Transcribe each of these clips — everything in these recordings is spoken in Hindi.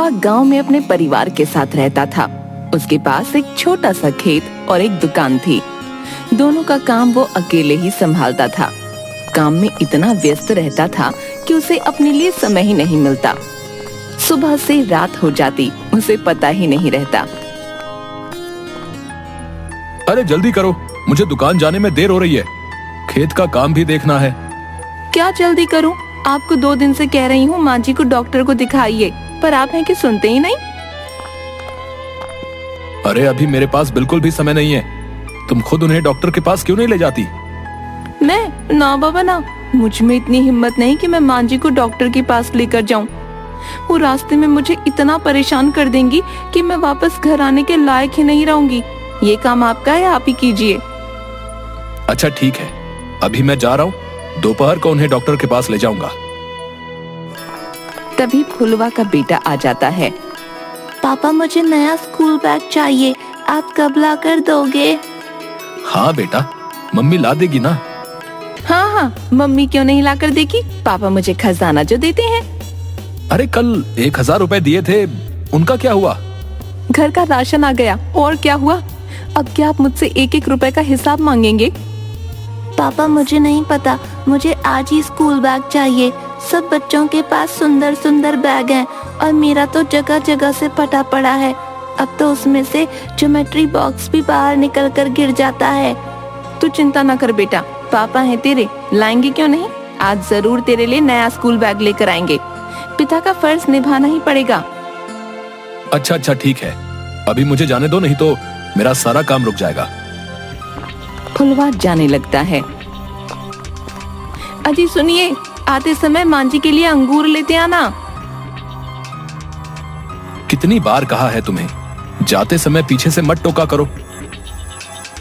फुलवा गांव में अपने परिवार के साथ रहता था। उसके पास एक छोटा सा खेत और एक दुकान थी। दोनों का काम वो अकेले ही संभालता था। काम में इतना व्यस्त रहता था कि उसे अपने लिए समय ही नहीं मिलता। सुबह से रात हो जाती, उसे पता ही नहीं रहता। अरे जल्दी करो, मुझे दुकान जाने में देर हो रही है। खेत का काम भी देखना है। क्या जल्दी करूं? आपको 2 दिन से कह रही हूँ माँ जी को डॉक्टर को दिखाइए, पर आप हैं कि सुनते ही नहीं। अरे अभी मेरे पास बिल्कुल भी समय नहीं है। तुम खुद उन्हें डॉक्टर के पास क्यों नहीं ले जाती? मैं ना बाबा ना, मुझ में इतनी हिम्मत नहीं कि मैं माँ जी को डॉक्टर के पास लेकर जाऊं। वो रास्ते में मुझे इतना परेशान कर देंगी कि मैं वापस घर आने के लायक ही नहीं रहूंगी। ये काम आपका है, आप ही कीजिए। अच्छा ठीक है, अभी मैं जा रहा हूँ। दोपहर को उन्हें डॉक्टर के पास ले जाऊंगा। तभी फुलवा का बेटा आ जाता है। पापा मुझे नया स्कूल बैग चाहिए, आप कब ला कर दोगे? हाँ बेटा, मम्मी ला देगी ना। हाँ, मम्मी क्यों नहीं ला कर देगी? पापा मुझे खजाना जो देते हैं। अरे कल 1000 रुपए दिए थे, उनका क्या हुआ? घर का राशन आ गया, और क्या हुआ? अब क्या आप मुझसे 1-1 रुपए का हिसाब मांगेंगे? पापा मुझे नहीं पता, मुझे आज ही स्कूल बैग चाहिए। सब बच्चों के पास सुंदर सुंदर बैग हैं और मेरा तो जगह जगह से फटा पड़ा है। अब तो उसमें से ज्योमेट्री बॉक्स भी बाहर निकल कर गिर जाता है। तू चिंता ना कर बेटा, पापा हैं तेरे, लाएंगे क्यों नहीं। आज जरूर तेरे लिए नया स्कूल बैग लेकर आएंगे। पिता का फर्ज निभाना ही पड़ेगा। अच्छा ठीक है, अभी मुझे जाने दो, नहीं तो मेरा सारा काम रुक जाएगा। फुलवा जाने लगता है। अजी सुनिए, आते समय माँ जी के लिए अंगूर लेते आना। कितनी बार कहा है तुम्हें, जाते समय पीछे से मत टोका करो।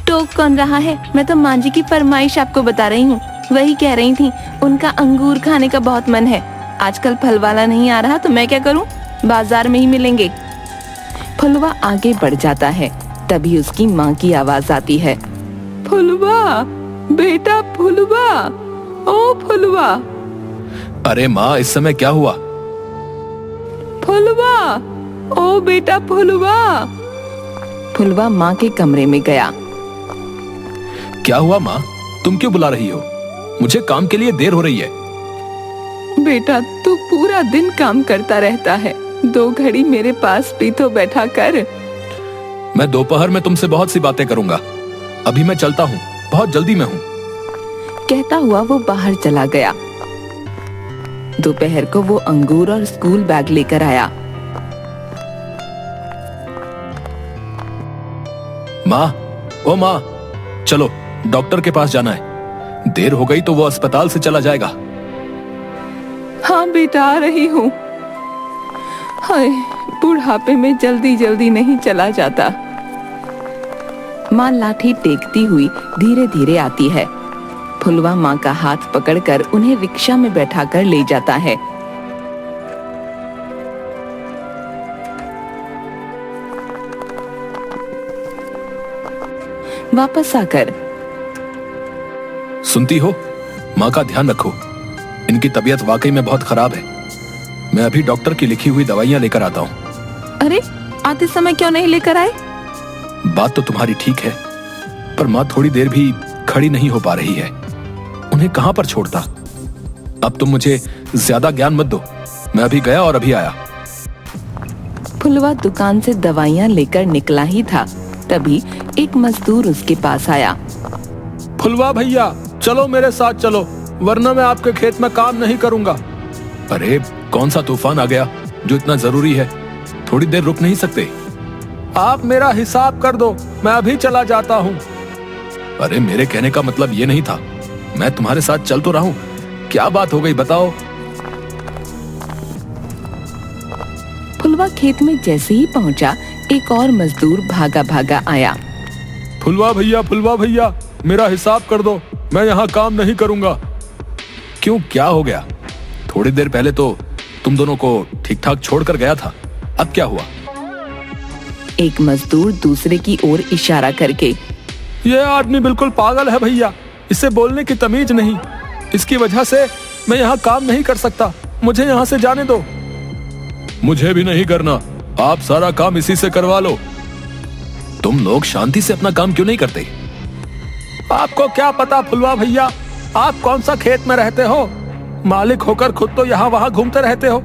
टोक कौन रहा है? मैं तो माँ जी की फरमाइश आपको बता रही हूँ। वही कह रही थी, उनका अंगूर खाने का बहुत मन है। आजकल फल वाला नहीं आ रहा तो मैं क्या करूँ, बाजार में ही मिलेंगे। फुलवा आगे बढ़ जाता है, तभी उसकी माँ की आवाज आती है। फुलवा, बेटा फुलवा, ओ फुलवा। अरे माँ, इस समय क्या हुआ? फुलवा, ओ बेटा फुलवा। फुलवा माँ के कमरे में गया। क्या हुआ माँ, तुम क्यों बुला रही हो? मुझे काम के लिए देर हो रही है। बेटा तू पूरा दिन काम करता रहता है, 2 घड़ी मेरे पास भी तो बैठा कर। मैं दोपहर में तुमसे बहुत सी बातें करूंगा। अभी मैं चलता हूँ, बहुत जल्दी में हूँ। कहता हुआ वो बाहर चला गया। दोपहर को वो अंगूर और स्कूल बैग लेकर आया। माँ, ओ माँ, चलो डॉक्टर के पास जाना है। देर हो गई तो वो अस्पताल से चला जाएगा। हाँ बेटा, आ रही हूँ। हाय, बुढ़ापे में जल्दी जल्दी नहीं चला जाता। माँ लाठी टेकती हुई धीरे धीरे आती है। फुलवा माँ का हाथ पकड़कर उन्हें रिक्शा में बैठाकर ले जाता है। वापस आकर, सुनती हो, माँ का ध्यान रखो। इनकी तबीयत वाकई में बहुत खराब है। मैं अभी डॉक्टर की लिखी हुई दवाइयाँ लेकर आता हूँ। अरे आते समय क्यों नहीं लेकर आए? बात तो तुम्हारी ठीक है, पर माँ थोड़ी देर भी खड़ी नहीं हो पा रही है। उन्हें कहाँ पर छोड़ता। अब तुम मुझे ज्यादा ज्ञान मत दो, मैं अभी गया और अभी आया। फुलवा दुकान से दवाइयाँ लेकर निकला ही था, तभी एक मजदूर उसके पास आया। फुलवा भैया, चलो मेरे साथ चलो, वरना मैं आपके खेत में काम नहीं करूंगा। अरे कौन सा तूफान आ गया जो इतना जरूरी है? थोड़ी देर रुक नहीं सकते? आप मेरा हिसाब कर दो, मैं अभी चला जाता हूँ। अरे मेरे कहने का मतलब ये नहीं था, मैं तुम्हारे साथ चल तो रहा हूँ। क्या बात हो गई बताओ। फुलवा खेत में जैसे ही पहुंचा, एक और मजदूर भागा भागा आया। फुलवा भैया, मेरा हिसाब कर दो, मैं यहाँ काम नहीं करूंगा। क्यों, क्या हो गया? थोड़ी देर पहले तो तुम दोनों को ठीक ठाक छोड़कर गया था, अब क्या हुआ? एक मजदूर दूसरे की ओर इशारा करके, ये आदमी बिल्कुल पागल है भैया, इसे बोलने की तमीज नहीं। इसकी वजह से मैं यहाँ काम नहीं कर सकता, मुझे यहाँ से जाने दो। मुझे भी नहीं करना, आप सारा काम इसी से करवा लो। तुम लोग शांति से अपना काम क्यों नहीं करते? आपको क्या पता फुलवा भैया, आप कौन सा खेत में रहते हो? मालिक होकर खुद तो यहाँ वहां घूमते रहते हो।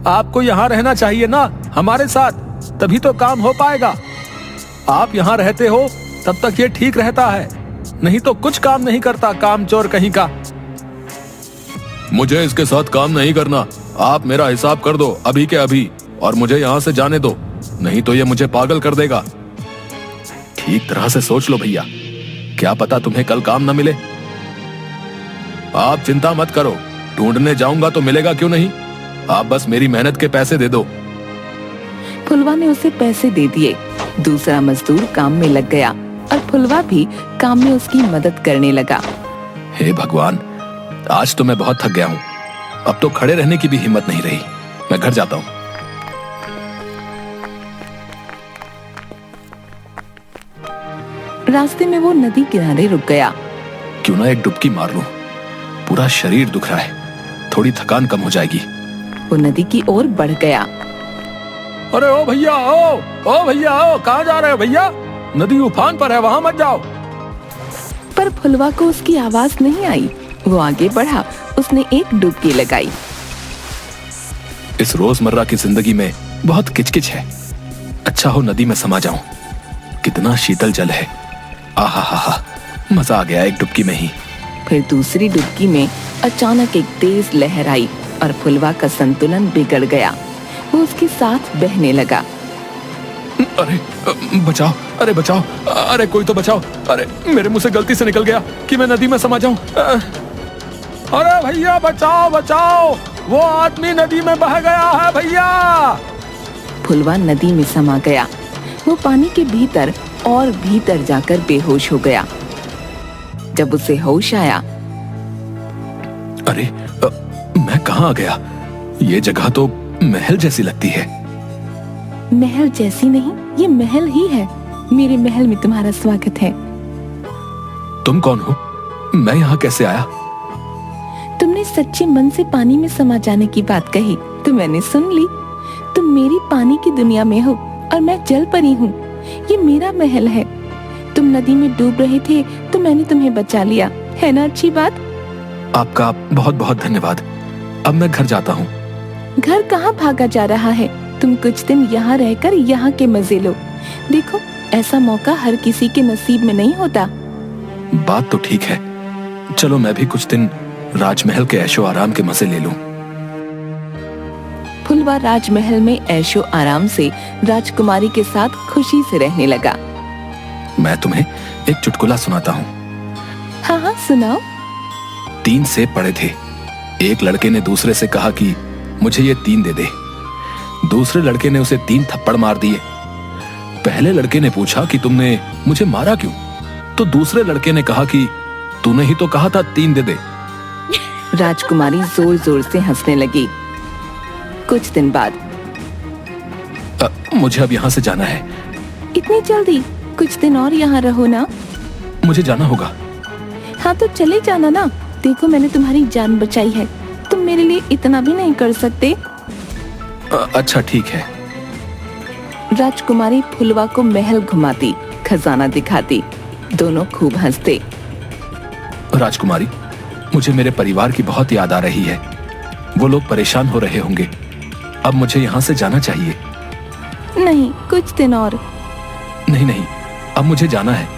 आपको यहाँ रहना चाहिए ना हमारे साथ, तभी तो काम हो पाएगा। आप यहाँ रहते हो तब तक ये ठीक रहता है, नहीं तो कुछ काम नहीं करता, कामचोर कहीं का। मुझे इसके साथ काम नहीं करना, आप मेरा हिसाब कर दो अभी के अभी और मुझे यहाँ से जाने दो, नहीं तो ये मुझे पागल कर देगा। ठीक तरह से सोच लो भैया, क्या पता तुम्हें कल काम न मिले। आप चिंता मत करो, ढूंढने जाऊंगा तो मिलेगा क्यों नहीं, आप बस मेरी मेहनत के पैसे दे दो। फुलवा ने उसे पैसे दे दिए। दूसरा मजदूर काम में लग गया और फुलवा भी काम में उसकी मदद करने लगा। हे भगवान, आज तो मैं बहुत थक गया हूँ, अब तो खड़े रहने की भी हिम्मत नहीं रही। मैं घर जाता हूँ। रास्ते में वो नदी किनारे रुक गया। क्यों ना एक डुबकी मार लूं, पूरा शरीर दुख रहा है, थोड़ी थकान कम हो जाएगी। वो नदी की ओर बढ़ गया। अरे ओ भैया, ओ भैया, ओ कहाँ जा रहे हो भैया? नदी उफान पर है, वहां मत जाओ। पर फुलवा को उसकी आवाज नहीं आई। वो आगे बढ़ा, उसने एक डुबकी लगाई। इस रोजमर्रा की जिंदगी में बहुत किचकिच है, अच्छा हो नदी में समा जाऊं। कितना शीतल जल है, आहा हा हा, मजा आ गया एक डुबकी में ही। फिर दूसरी डुबकी में अचानक एक तेज लहर आई और फुलवा का संतुलन बिगड़ गया। वो उसके साथ बहने लगा। अरे बचाओ, अरे बचाओ, अरे कोई तो बचाओ, अरे मेरे मुंह से गलती से निकल गया कि मैं नदी में समा जाऊं। अरे भैया बचाओ बचाओ, वो आदमी नदी में बह गया है भैया। फुलवा नदी में समा गया। वो पानी के भीतर और भीतर जाकर बेहोश हो गया। जब उसे होश आया, अरे मैं कहाँ आ गया? ये जगह तो महल जैसी लगती है। महल जैसी नहीं, ये महल ही है। मेरे महल में तुम्हारा स्वागत है। तुम कौन हो? मैं यहाँ कैसे आया? तुमने सच्चे मन से पानी में समा जाने की बात कही तो मैंने सुन ली। तुम मेरी पानी की दुनिया में हो और मैं जल परी हूँ। ये मेरा महल है। तुम नदी में डूब रहे थे तो मैंने तुम्हें बचा लिया, है ना अच्छी बात? आपका बहुत बहुत धन्यवाद। अब मैं घर जाता हूँ। घर कहाँ भागा जा रहा है? तुम कुछ दिन यहाँ रहकर यहाँ के मजे लो। देखो, ऐसा मौका हर किसी के नसीब में नहीं होता। बात तो ठीक है, चलो मैं भी कुछ दिन राजमहल के ऐशो आराम के मजे ले लूं। फुलवा राजमहल में ऐशो आराम से राजकुमारी के साथ खुशी से रहने लगा। मैं तुम्हें एक चुटकुला सुनाता हूँ। हाँ हाँ सुनाओ। 3 सेब पड़े थे। एक लड़के ने दूसरे से कहा कि मुझे ये 3 दे दे। दूसरे लड़के ने उसे 3 थप्पड़ मार दिए। पहले लड़के ने पूछा कि तुमने मुझे मारा क्यों? तो दूसरे लड़के ने कहा कि तूने ही तो कहा था 3 दे दे। राजकुमारी जोर जोर से हंसने लगी। कुछ दिन बाद, मुझे अब यहाँ से जाना है। इतनी जल्दी? कुछ दिन और यहाँ रहो ना। मुझे जाना होगा। हाँ तो चले जाना ना। देखो, मैंने तुम्हारी जान बचाई है, तुम मेरे लिए इतना भी नहीं कर सकते? अच्छा ठीक है। राजकुमारी फुलवा को महल घुमाती, खजाना दिखाती। दोनों खूब हंसते। राजकुमारी, मुझे मेरे परिवार की बहुत याद आ रही है। वो लोग परेशान हो रहे होंगे। अब मुझे यहाँ से जाना चाहिए। नहीं, कुछ दिन और। नहीं नहीं, अब मुझे जाना है।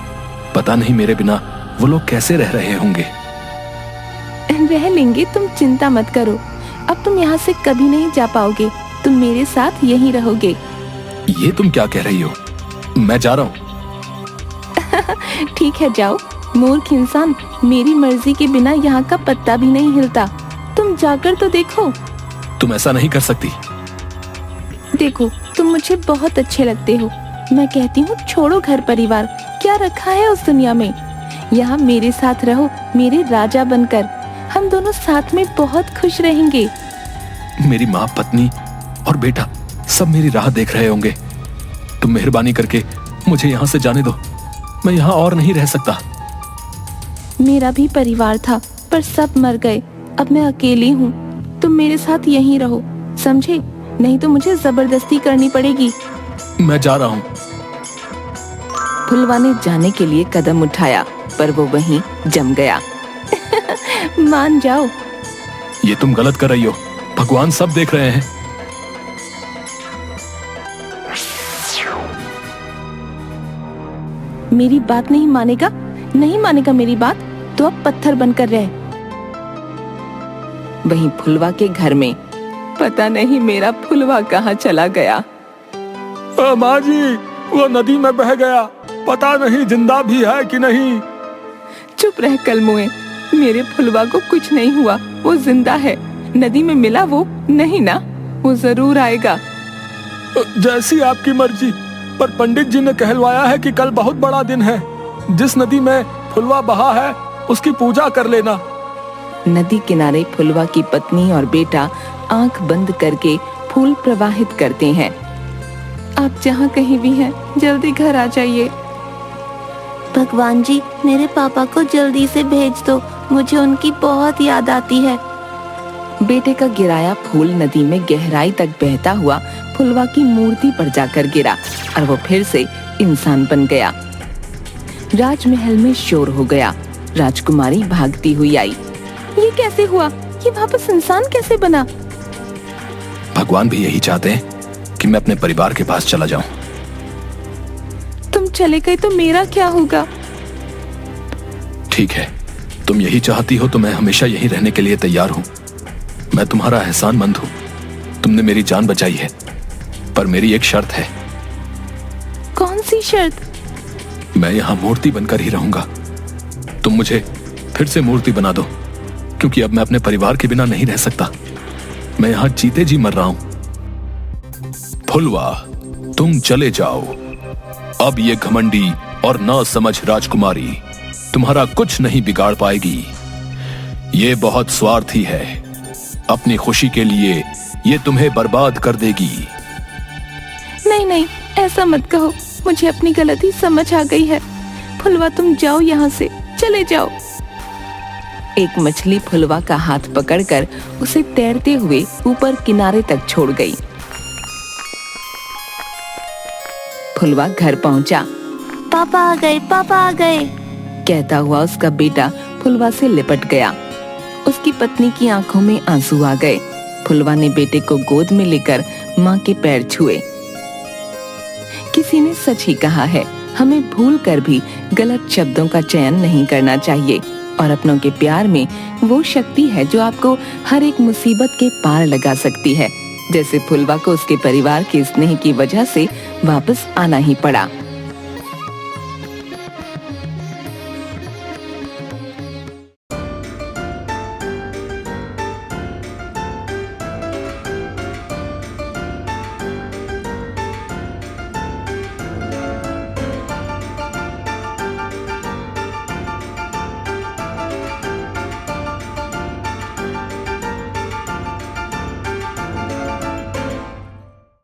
पता नहीं मेरे बिना वो लोग कैसे रह रहे होंगे। रह लेंगे, तुम चिंता मत करो। अब तुम यहाँ से कभी नहीं जा पाओगे। तुम मेरे साथ यहीं रहोगे। ये तुम क्या कह रही हो? मैं जा रहा हूँ। ठीक है, जाओ। मूर्ख इंसान, मेरी मर्जी के बिना यहाँ का पत्ता भी नहीं हिलता। तुम जाकर तो देखो। तुम ऐसा नहीं कर सकती। देखो, तुम मुझे बहुत अच्छे लगते हो। मैं कहती हूँ छोड़ो घर परिवार, क्या रखा है उस दुनिया में। यहाँ मेरे साथ रहो, मेरे राजा बनकर। हम दोनों साथ में बहुत खुश रहेंगे। मेरी माँ, पत्नी और बेटा सब मेरी राह देख रहे होंगे। तुम मेहरबानी करके मुझे यहाँ से जाने दो। मैं यहाँ और नहीं रह सकता। मेरा भी परिवार था, पर सब मर गए। अब मैं अकेली हूँ। तुम मेरे साथ यहीं रहो, समझे? नहीं तो मुझे जबरदस्ती करनी पड़ेगी। मैं जा रहा हूँ। फुलवा ने जाने के लिए कदम उठाया, पर वो वहीं जम गया। मान जाओ। ये तुम गलत कर रही हो, भगवान सब देख रहे हैं। मेरी बात नहीं मानेगा? नहीं मानेगा मेरी बात, तो अब पत्थर बनकर रहे। वहीं फुलवा के घर में पता नहीं मेरा फुलवा कहाँ चला गया। माँ जी, वो नदी में बह गया, पता नहीं जिंदा भी है कि नहीं। चुप रह कलमुए, मेरे फुलवा को कुछ नहीं हुआ, वो जिंदा है। नदी में मिला वो नहीं ना, वो जरूर आएगा। जैसी आपकी मर्जी, पर पंडित जी ने कहलवाया है कि कल बहुत बड़ा दिन है। जिस नदी में फुलवा बहा है उसकी पूजा कर लेना। नदी किनारे फुलवा की पत्नी और बेटा आंख बंद करके फूल प्रवाहित करते हैं। आप जहाँ कहीं भी हैं, जल्दी घर आ जाइए। भगवान जी, मेरे पापा को जल्दी से भेज दो, मुझे उनकी बहुत याद आती है। बेटे का गिराया फूल नदी में गहराई तक बहता हुआ फुलवा की मूर्ति पर जाकर गिरा और वो फिर से इंसान बन गया। राजमहल में शोर हो गया। राजकुमारी भागती हुई आई। ये कैसे हुआ? ये वापस इंसान कैसे बना? भगवान भी यही चाहते हैं कि मैं अपने परिवार के पास चला जाऊं। तुम चले गए तो मेरा क्या होगा? ठीक है, तुम यही चाहती हो तो मैं हमेशा यहीं रहने के लिए तैयार हूँ। मैं तुम्हारा एहसानमंद हूँ, तुमने मेरी जान बचाई है, पर मेरी एक शर्त है। कौन सी शर्त? मैं यहाँ मूर्ति बनकर ही रहूंगा। तुम मुझे फिर से मूर्ति बना दो, क्योंकि अब मैं अपने परिवार के बिना नहीं रह सकता। मैं यहाँ जीते जी मर रहा हूं। फुलवा, तुम चले जाओ। अब ये घमंडी और ना समझ राजकुमारी तुम्हारा कुछ नहीं बिगाड़ पाएगी। ये बहुत स्वार्थी है, अपनी खुशी के लिए ये तुम्हें बर्बाद कर देगी। नहीं नहीं, ऐसा मत कहो, मुझे अपनी गलती समझ आ गई है। फुलवा, तुम जाओ यहाँ से, चले जाओ। एक मछली फुलवा का हाथ पकड़कर उसे तैरते हुए ऊपर किनारे तक छोड़ गई। फुलवा घर पहुंचा। पापा आ गए, पापा आ गए, कहता हुआ उसका बेटा फुलवा से लिपट गया। उसकी पत्नी की आंखों में आंसू आ गए। फुलवा ने बेटे को गोद में लेकर माँ के पैर छुए। किसी ने सच ही कहा है, हमें भूल कर भी गलत शब्दों का चयन नहीं करना चाहिए, और अपनों के प्यार में वो शक्ति है जो आपको हर एक मुसीबत के पार लगा सकती है। जैसे फुलवा को उसके परिवार के स्नेह की वजह से वापस आना ही पड़ा।